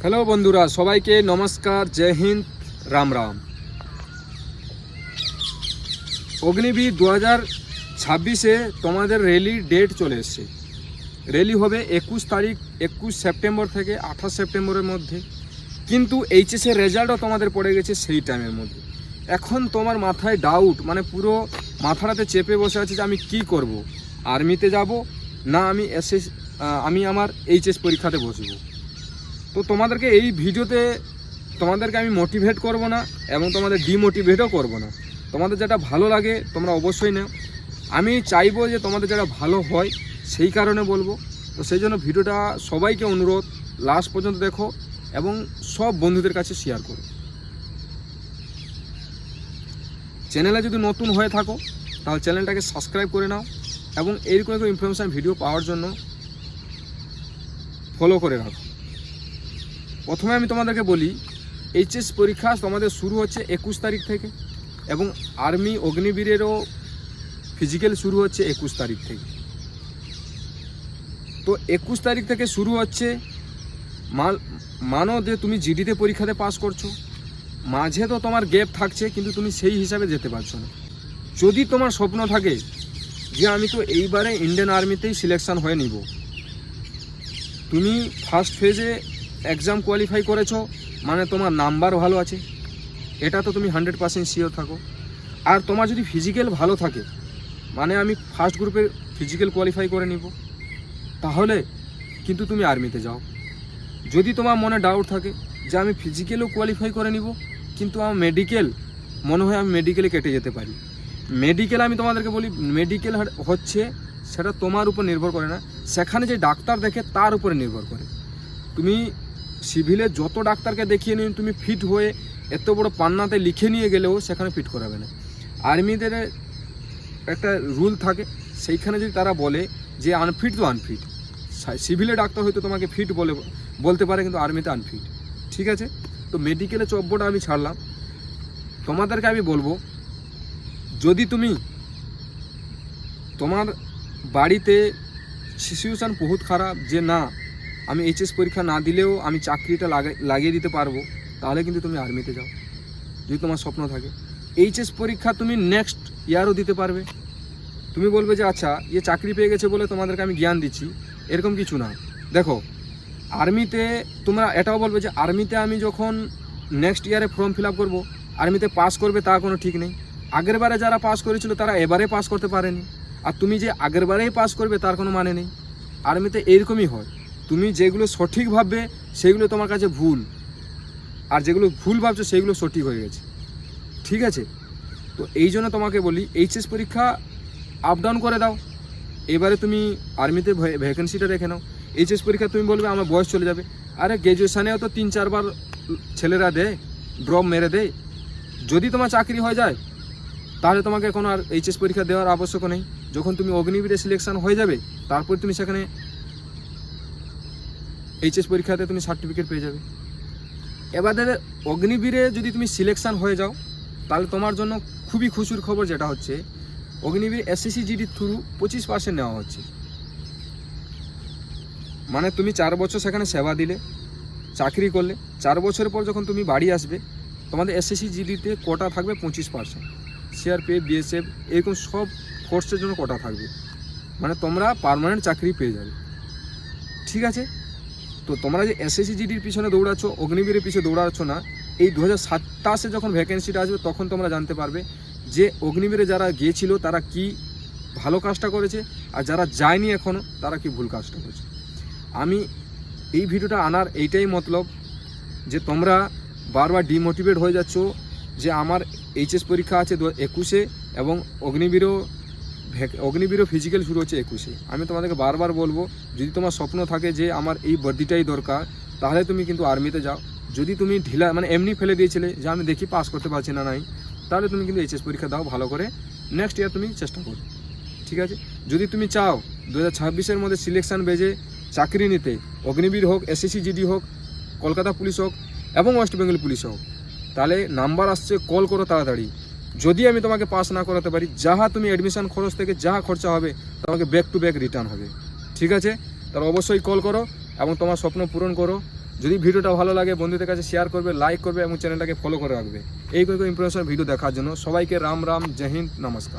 Hello বন্ধুরা, সবাইকে নমস্কার, জয় হিন্দ, রাম রাম। অগ্নিবীর 2026-এ তোমাদের র্যালি ডেট চলে এসছে। র্যালি হবে 21 সেপ্টেম্বর থেকে 28 সেপ্টেম্বরের মধ্যে, কিন্তু এইচএসের রেজাল্টও তোমাদের পড়ে গেছে সেই টাইমের মধ্যে। এখন তোমার মাথায় ডাউট, মানে পুরো মাথাটাতে চেপে বসে আছে যে আমি কি করব, আর্মিতে যাব না আমি আমার এইচএস পরীক্ষাতে বসবো। তো তোমাদেরকে এই ভিডিওতে তোমাদেরকে আমি মোটিভেট করব না এবং তোমাদের ডিমোটিভেটও করব না। তোমাদের যেটা ভালো লাগে তোমরা অবশ্যই নাও। আমি চাইবো যে তোমাদের যেটা ভালো হয় সেই কারণে বলবো। তো সেই জন্য ভিডিওটা সবাইকে অনুরোধ লাস্ট পর্যন্ত দেখো এবং সব বন্ধুদের কাছে শেয়ার করো। চ্যানেলে যদি নতুন হয়ে থাকো তাহলে চ্যানেলটাকে সাবস্ক্রাইব করে নাও এবং এইরকম ইনফরমেশান ভিডিও পাওয়ার জন্য ফলো করে রাখো। প্রথমে আমি তোমাদেরকে বলি, এইচএস পরীক্ষা তোমাদের শুরু হচ্ছে 21 তারিখ থেকে এবং আর্মি অগ্নিবীরেরও ফিজিক্যাল শুরু হচ্ছে 21 তারিখ থেকে। তো 21 তারিখ থেকে শুরু হচ্ছে। মানো যে তুমি জিডিতে পরীক্ষাতে পাস করছো, মাঝে তো তোমার গ্যাপ থাকছে, কিন্তু তুমি সেই হিসাবে যেতে পারছো না। যদি তোমার স্বপ্ন থাকে যে আমি তো এইবারে ইন্ডিয়ান আর্মিতেই সিলেকশান হয়ে নিব, তুমি ফার্স্ট ফেজে এক্সাম কোয়ালিফাই করেছো, মানে তোমার নাম্বার ভালো আছে, এটা তো তুমি 100% শিওর থাকো। আর তোমার যদি ফিজিক্যাল ভালো থাকে, মানে আমি ফার্স্ট গ্রুপে ফিজিক্যাল কোয়ালিফাই করে নিব, তাহলে কিন্তু তুমি আর্মিতে যাও। যদি তোমার মনে ডাউট থাকে যে আমি ফিজিক্যালও কোয়ালিফাই করে নিব কিন্তু আমার মেডিকেল মনে হয় আমি মেডিকেলে কেটে যেতে পারি, মেডিকেল আমি তোমাদেরকে বলি মেডিকেল হচ্ছে সেটা তোমার উপর নির্ভর করে না, সেখানে যে ডাক্তার দেখে তার উপরে নির্ভর করে। তুমি সিভিলে যত ডাক্তারকে দেখিয়ে নিয়ে তুমি ফিট হয়ে এত বড় পান্নাতে লিখে নিয়ে গেলেও সেখানে ফিট করাবে না। আর্মিদের একটা রুল থাকে, সেইখানে যদি তারা বলে যে আনফিট তো আনফিট, সিভিলে ডাক্তার হয়তো তোমাকে ফিট বলতে পারে কিন্তু আর্মিতে আনফিট, ঠিক আছে? তো মেডিকেলে চব্বটা আমি ছাড়লাম। তোমাদেরকে আমি বলবো, যদি তুমি তোমার বাড়িতে সিচুয়েশান বহুত খারাপ যে না আমি এইচএস পরীক্ষা না দিলেও আমি চাকরিটা লাগিয়ে দিতে পারবো, তাহলে কিন্তু তুমি আর্মিতে যাও। যদি তোমার স্বপ্ন থাকে এইচএস পরীক্ষা তুমি নেক্সট ইয়ারও দিতে পারবে। তুমি বলবে যে আচ্ছা চাকরি পেয়ে গেছে বলে তোমাদেরকে আমি জ্ঞান দিচ্ছি, এরকম কিছু না। দেখো আর্মিতে তোমরা এটাও বলবে যে আর্মিতে আমি যখন নেক্সট ইয়ারে ফর্ম ফিল আপ করবো, আর্মিতে পাস করবে তা কোনো ঠিক নেই। আগের বারে যারা পাস করেছিল তারা এবারে পাস করতে পারেনি, আর তুমি যে আগের বারেই পাস করবে তার কোনো মানে নেই। আর্মিতে এইরকমই হয়, তুমি যেগুলো সঠিক ভাববে সেগুলো তোমার কাছে ভুল, আর যেগুলো ভুল ভাবছো সেগুলো সঠিক হয়ে গেছে, ঠিক আছে? তো এই জন্য তোমাকে বলি এইচএস পরীক্ষা আপ ডাউন করে দাও। এবারে তুমি আর্মিতে ভ্যাকেন্সিটা রেখে নাও। এইচএস পরীক্ষা তুমি বলবে আমার বয়স চলে যাবে, আরে গ্র্যাজুয়েশানেও তো 3-4 বার ছেলেরা দেয়, ড্রপ মেরে দেয়। যদি তোমার চাকরি হয়ে যায় তাহলে তোমাকে কোনো আর এইচএস পরীক্ষা দেওয়ার আবশ্যক নেই। যখন তুমি অগ্নিবীরে সিলেকশন হয়ে যাবে তারপর তুমি সেখানে এইচএস পরীক্ষাতে তুমি সার্টিফিকেট পেয়ে যাবে। এবারে অগ্নিবীরে যদি তুমি সিলেকশান হয়ে যাও তাহলে তোমার জন্য খুবই খুশির খবর, যেটা হচ্ছে অগ্নিবীর এসএসসি জিডির থ্রু 25% নেওয়া হচ্ছে। মানে তুমি 4 বছর সেখানে সেবা দিলে, চাকরি করলে, 4 বছরের পর যখন তুমি বাড়ি আসবে তোমাদের এসএসসি জিডিতে কোটা থাকবে 25%। সিআরপিএফ, বিএসএফ এরকম সব ফোর্সের জন্য কোটা থাকবে, মানে তোমরা পার্মানেন্ট চাকরি পেয়ে যাবে, ঠিক আছে? তো তোমরা যে এসএসসি জিডির পিছনে দৌড়াচ্ছ, অগ্নিবীরের পিছনে দৌড়াচ্ছ না, এই 2027-এ যখন ভ্যাকেন্সিটা আসবে তখন তোমরা জানতে পারবে যে অগ্নিবীরে যারা গিয়েছিল তারা কি ভালো কাজটা করেছে আর যারা যায়নি এখনও তারা কি ভুল কাজটা করেছে। আমি এই ভিডিওটা আনার এইটাই মতলব যে তোমরা বারবার ডিমোটিভেট হয়ে যাচ্ছ যে আমার এইচএস পরীক্ষা আছে 21-এ এবং অগ্নিবীরও ফিজিক্যাল শুরু হচ্ছে 21-এ। আমি তোমাদেরকে বারবার বলবো, যদি তোমার স্বপ্ন থাকে যে আমার এই বর্দিটাই দরকার তাহলে তুমি কিন্তু আর্মিতে যাও। যদি তুমি ঢিলা মানে এমনি ফেলে দিয়েছিলে যে আমি দেখি পাস করতে পারছি না, নাই, তাহলে তুমি কিন্তু এইচএস পরীক্ষা দাও ভালো করে, নেক্সট ইয়ার তুমি চেষ্টা করো, ঠিক আছে? যদি তুমি চাও 2026-এর মধ্যে সিলেকশান বেজে চাকরি নিতে, অগ্নিবীর হোক, এসএসসি জিডি হোক, কলকাতা পুলিশ হোক এবং ওয়েস্ট বেঙ্গল পুলিশ হোক, তাহলে নাম্বার আসছে, কল করো তাড়াতাড়ি। যদি আমি তোমাকে পাস না করাতে পারি, যাহা তুমি অ্যাডমিশন খরচ থেকে যাহা খরচা হবে তোমাকে ব্যাক টু ব্যাক রিটার্ন হবে, ঠিক আছে? তাহলে অবশ্যই কল করো এবং তোমার স্বপ্ন পূরণ করো। যদি ভিডিওটা ভালো লাগে বন্ধুদের কাছে শেয়ার করবে, লাইক করবে এবং চ্যানেলটাকে ফলো করে রাখবে। এই ইনফরমেশন ভিডিও দেখার জন্য সবাইকে রাম রাম, জয় হিন্দ, নমস্কার।